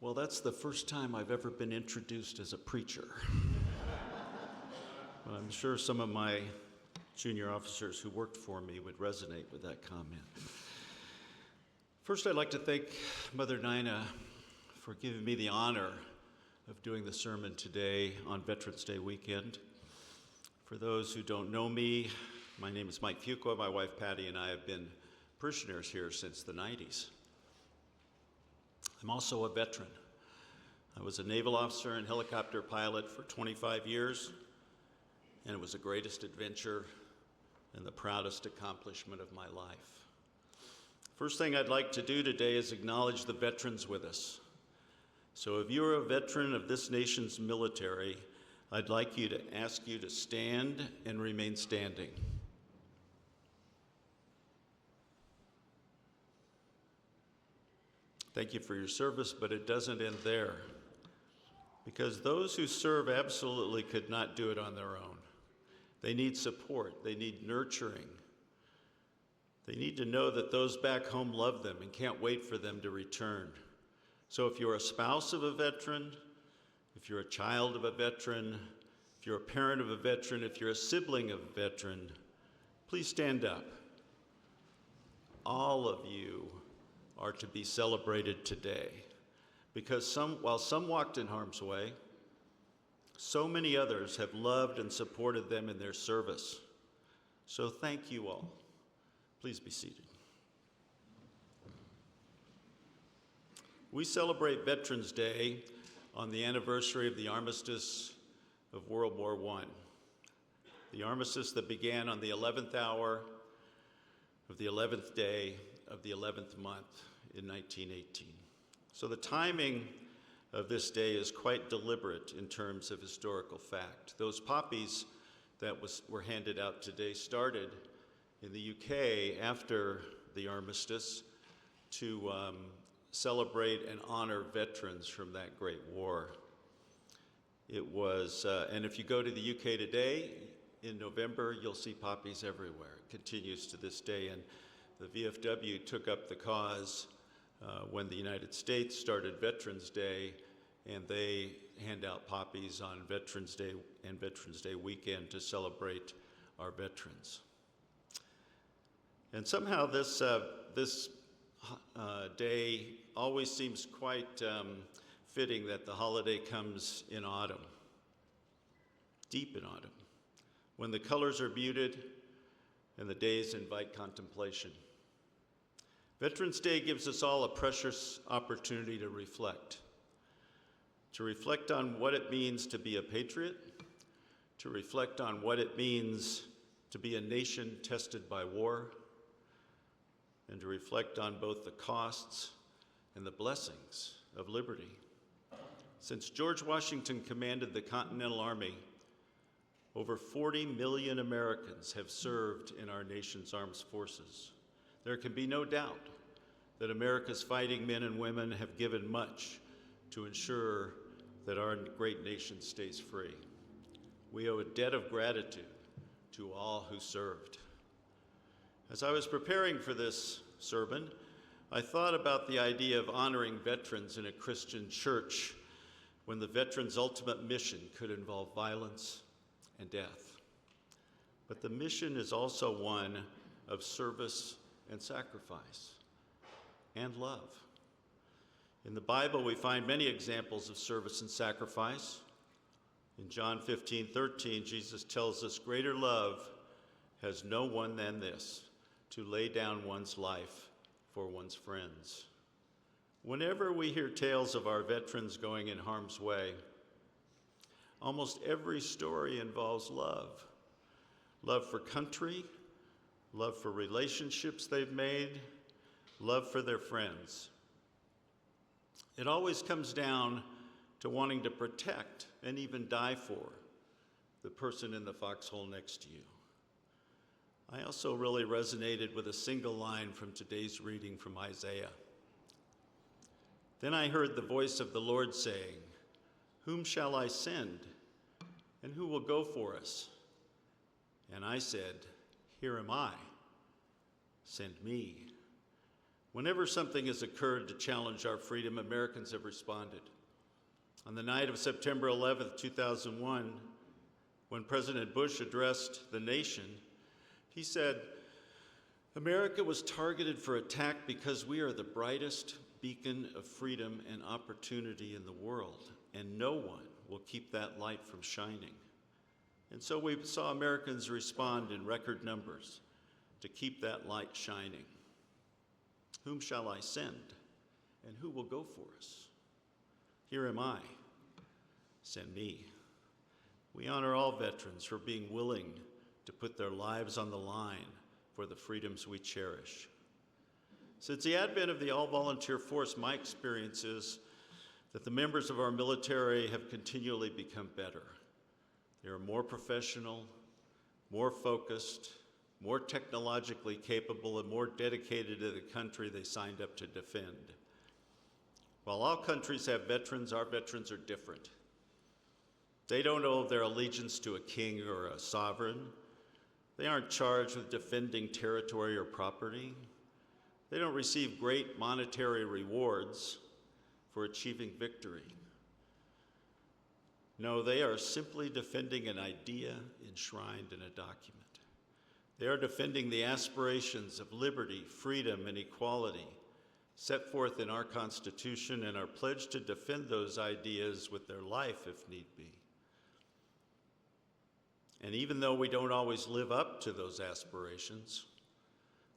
Well, that's the first time I've ever been introduced as a preacher. But I'm sure some of my junior officers who worked for me would resonate with that comment. First, I'd like to thank Mother Nina for giving me the honor of doing the sermon today on Veterans Day weekend. For those who don't know me, my name is Mike Fuqua. My wife Patty and I have been parishioners here since the 90s. I'm also a veteran. I was a naval officer and helicopter pilot for 25 years, and it was the greatest adventure and the proudest accomplishment of my life. First thing I'd like to do today is acknowledge the veterans with us. So if you're a veteran of this nation's military, I'd like to ask you to stand and remain standing. Thank you for your service, but it doesn't end there. Because those who serve absolutely could not do it on their own. They need support, they need nurturing. They need to know that those back home love them and can't wait for them to return. So if you're a spouse of a veteran, if you're a child of a veteran, if you're a parent of a veteran, if you're a sibling of a veteran, please stand up. All of you are to be celebrated today, because while some walked in harm's way, so many others have loved and supported them in their service. So thank you all. Please be seated. We celebrate Veterans Day on the anniversary of the armistice of World War I. The armistice that began on the 11th hour of the 11th day of the 11th month in 1918. So the timing of this day is quite deliberate in terms of historical fact. Those poppies that were handed out today started in the UK after the armistice to celebrate and honor veterans from that great war. It was, and if you go to the UK today, in November, you'll see poppies everywhere. It continues to this day, and the VFW took up the cause when the United States started Veterans Day, and they hand out poppies on Veterans Day and Veterans Day weekend to celebrate our veterans. And somehow this day always seems quite fitting that the holiday comes in autumn, deep in autumn, when the colors are muted and the days invite contemplation. Veterans Day gives us all a precious opportunity to reflect on what it means to be a patriot, to reflect on what it means to be a nation tested by war, and to reflect on both the costs and the blessings of liberty. Since George Washington commanded the Continental Army, over 40 million Americans have served in our nation's armed forces. There can be no doubt that America's fighting men and women have given much to ensure that our great nation stays free. We owe a debt of gratitude to all who served. As I was preparing for this sermon, I thought about the idea of honoring veterans in a Christian church when the veterans' ultimate mission could involve violence and death. But the mission is also one of service and sacrifice and love. In the Bible, we find many examples of service and sacrifice. In John 15:13, Jesus tells us, "Greater love has no one than this, to lay down one's life for one's friends." Whenever we hear tales of our veterans going in harm's way, almost every story involves love. Love for country, love for relationships they've made, love for their friends. It always comes down to wanting to protect and even die for the person in the foxhole next to you. I also really resonated with a single line from today's reading from Isaiah. "Then I heard the voice of the Lord saying, 'Whom shall I send, and who will go for us?' And I said, 'Here am I, send me.' Whenever something has occurred to challenge our freedom, Americans have responded. On the night of September 11th, 2001, when President Bush addressed the nation, he said, "America was targeted for attack because we are the brightest beacon of freedom and opportunity in the world, and no one will keep that light from shining." And so we saw Americans respond in record numbers to keep that light shining. Whom shall I send, and who will go for us? Here am I. Send me. We honor all veterans for being willing to put their lives on the line for the freedoms we cherish. Since the advent of the all-volunteer force, my experience is that the members of our military have continually become better. They are more professional, more focused, more technologically capable, and more dedicated to the country they signed up to defend. While all countries have veterans, our veterans are different. They don't owe their allegiance to a king or a sovereign. They aren't charged with defending territory or property. They don't receive great monetary rewards for achieving victory. No, they are simply defending an idea enshrined in a document. They are defending the aspirations of liberty, freedom, and equality set forth in our Constitution and are pledged to defend those ideas with their life if need be. And even though we don't always live up to those aspirations,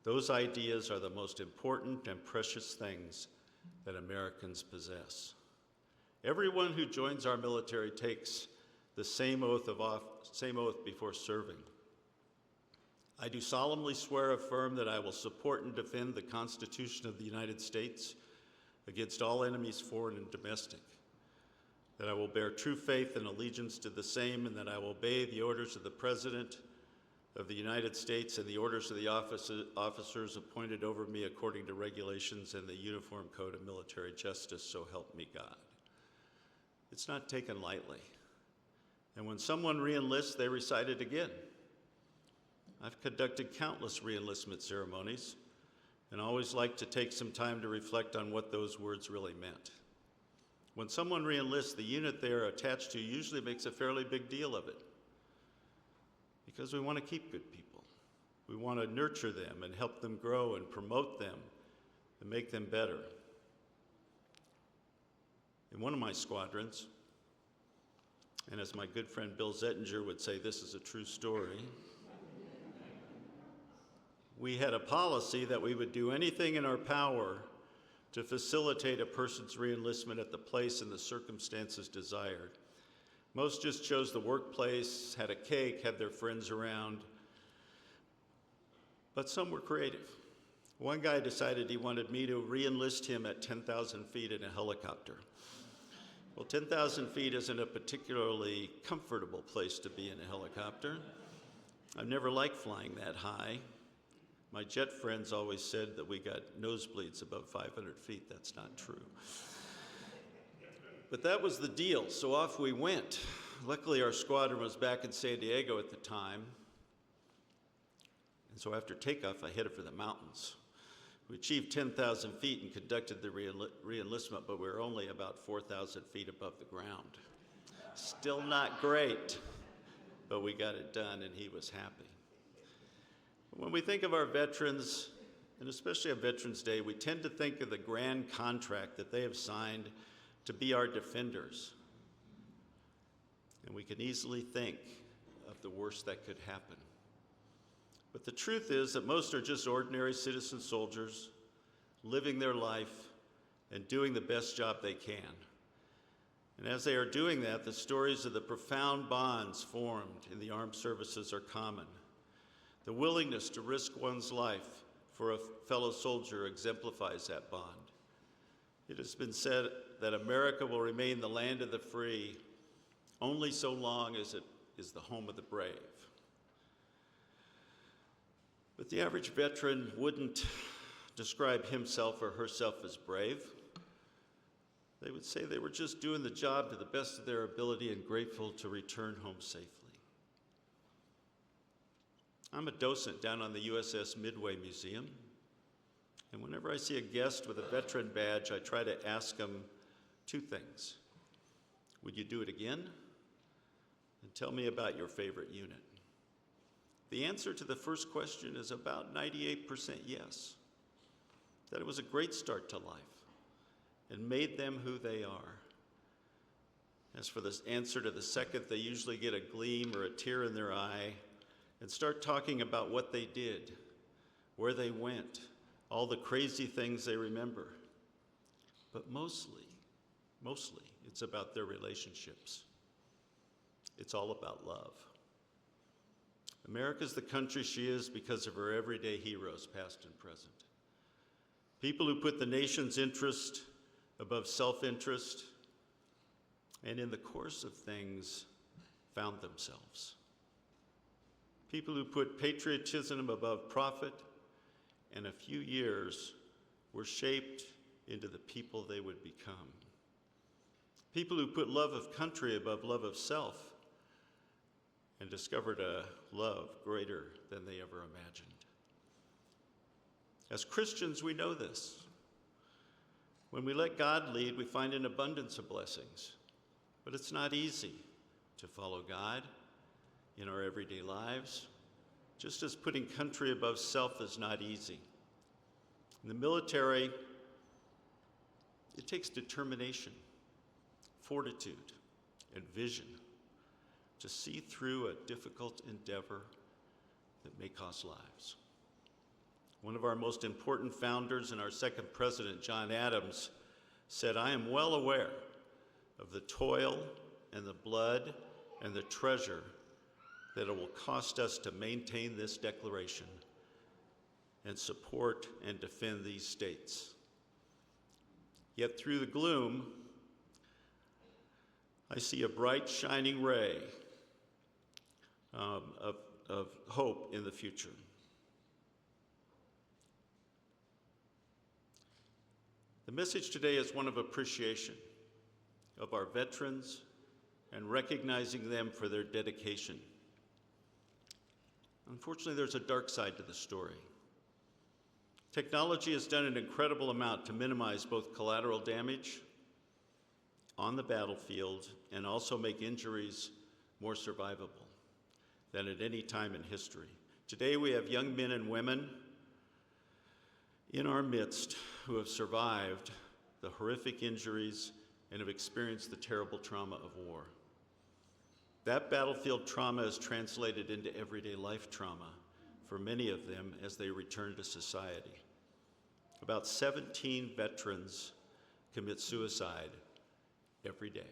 those ideas are the most important and precious things that Americans possess. Everyone who joins our military takes the same oath before serving. I do solemnly swear or affirm that I will support and defend the Constitution of the United States against all enemies, foreign and domestic, that I will bear true faith and allegiance to the same, and that I will obey the orders of the President of the United States and the orders of the officers appointed over me according to regulations and the Uniform Code of Military Justice, so help me God. It's not taken lightly. And when someone re-enlists, they recite it again. I've conducted countless re-enlistment ceremonies and always like to take some time to reflect on what those words really meant. When someone re-enlists, the unit they are attached to usually makes a fairly big deal of it because we want to keep good people. We want to nurture them and help them grow and promote them and make them better. In one of my squadrons, and as my good friend Bill Zettinger would say, this is a true story, we had a policy that we would do anything in our power to facilitate a person's re-enlistment at the place and the circumstances desired. Most just chose the workplace, had a cake, had their friends around, but some were creative. One guy decided he wanted me to re-enlist him at 10,000 feet in a helicopter. Well, 10,000 feet isn't a particularly comfortable place to be in a helicopter. I've never liked flying that high. My jet friends always said that we got nosebleeds above 500 feet. That's not true. But that was the deal, so off we went. Luckily, our squadron was back in San Diego at the time. And so after takeoff, I headed for the mountains. We achieved 10,000 feet and conducted the re-enlistment, but we were only about 4,000 feet above the ground. Still not great, but we got it done, and he was happy. When we think of our veterans, and especially on Veterans Day, we tend to think of the grand contract that they have signed to be our defenders. And we can easily think of the worst that could happen. But the truth is that most are just ordinary citizen soldiers living their life and doing the best job they can. And as they are doing that, the stories of the profound bonds formed in the armed services are common. The willingness to risk one's life for a fellow soldier exemplifies that bond. It has been said that America will remain the land of the free only so long as it is the home of the brave. But the average veteran wouldn't describe himself or herself as brave. They would say they were just doing the job to the best of their ability and grateful to return home safely. I'm a docent down on the USS Midway Museum, And whenever I see a guest with a veteran badge, I try to ask them two things. Would you do it again? And tell me about your favorite unit. The answer to the first question is about 98% yes. That it was a great start to life and made them who they are. As for the answer to the second, they usually get a gleam or a tear in their eye and start talking about what they did, where they went, all the crazy things they remember. But mostly, it's about their relationships. It's all about love. America's the country she is because of her everyday heroes, past and present. People who put the nation's interest above self-interest, and in the course of things, found themselves. People who put patriotism above profit, and a few years were shaped into the people they would become. People who put love of country above love of self, and discovered a love greater than they ever imagined. As Christians, we know this. When we let God lead, we find an abundance of blessings. But it's not easy to follow God in our everyday lives, just as putting country above self is not easy. In the military, it takes determination, fortitude, and vision to see through a difficult endeavor that may cost lives. One of our most important founders and our second president, John Adams, said, "I am well aware of the toil and the blood and the treasure that it will cost us to maintain this declaration and support and defend these states. Yet through the gloom, I see a bright shining ray of hope in the future." The message today is one of appreciation of our veterans and recognizing them for their dedication. Unfortunately, there's a dark side to the story. Technology has done an incredible amount to minimize both collateral damage on the battlefield and also make injuries more survivable than at any time in history. Today, we have young men and women in our midst who have survived the horrific injuries and have experienced the terrible trauma of war. That battlefield trauma is translated into everyday life trauma for many of them as they return to society. About 17 veterans commit suicide every day.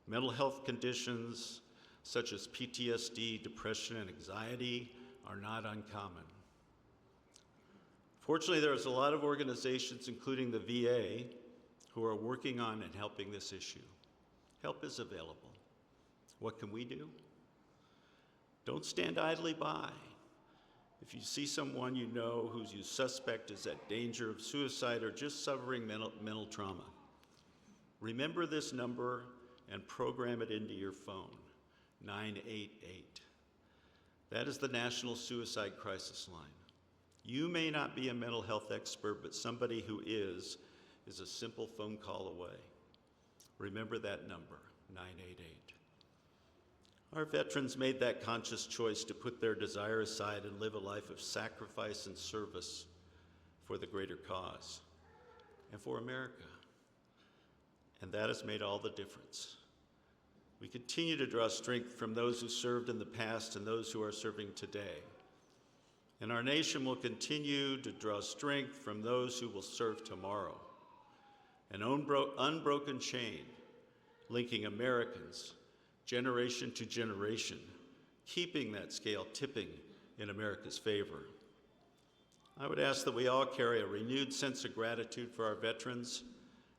Mental health conditions such as PTSD, depression, and anxiety are not uncommon. Fortunately, there's a lot of organizations, including the VA, who are working on and helping this issue. Help is available. What can we do? Don't stand idly by. If you see someone you know who you suspect is at danger of suicide or just suffering mental trauma, remember this number and program it into your phone, 988. That is the National Suicide Crisis Line. You may not be a mental health expert, but somebody who is a simple phone call away. Remember that number, 988. Our veterans made that conscious choice to put their desire aside and live a life of sacrifice and service for the greater cause and for America. And that has made all the difference. We continue to draw strength from those who served in the past and those who are serving today. And our nation will continue to draw strength from those who will serve tomorrow. An unbroken chain linking Americans generation to generation, keeping that scale tipping in America's favor. I would ask that we all carry a renewed sense of gratitude for our veterans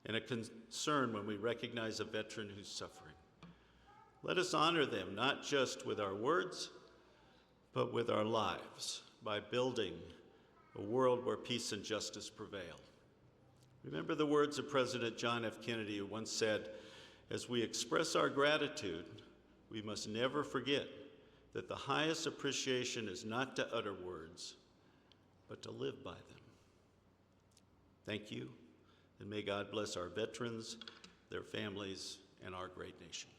and a concern when we recognize a veteran who's suffering. Let us honor them, not just with our words, but with our lives, by building a world where peace and justice prevail. Remember the words of President John F. Kennedy, who once said, "As we express our gratitude, we must never forget that the highest appreciation is not to utter words, but to live by them. Thank you, and may God bless our veterans, their families, and our great nation.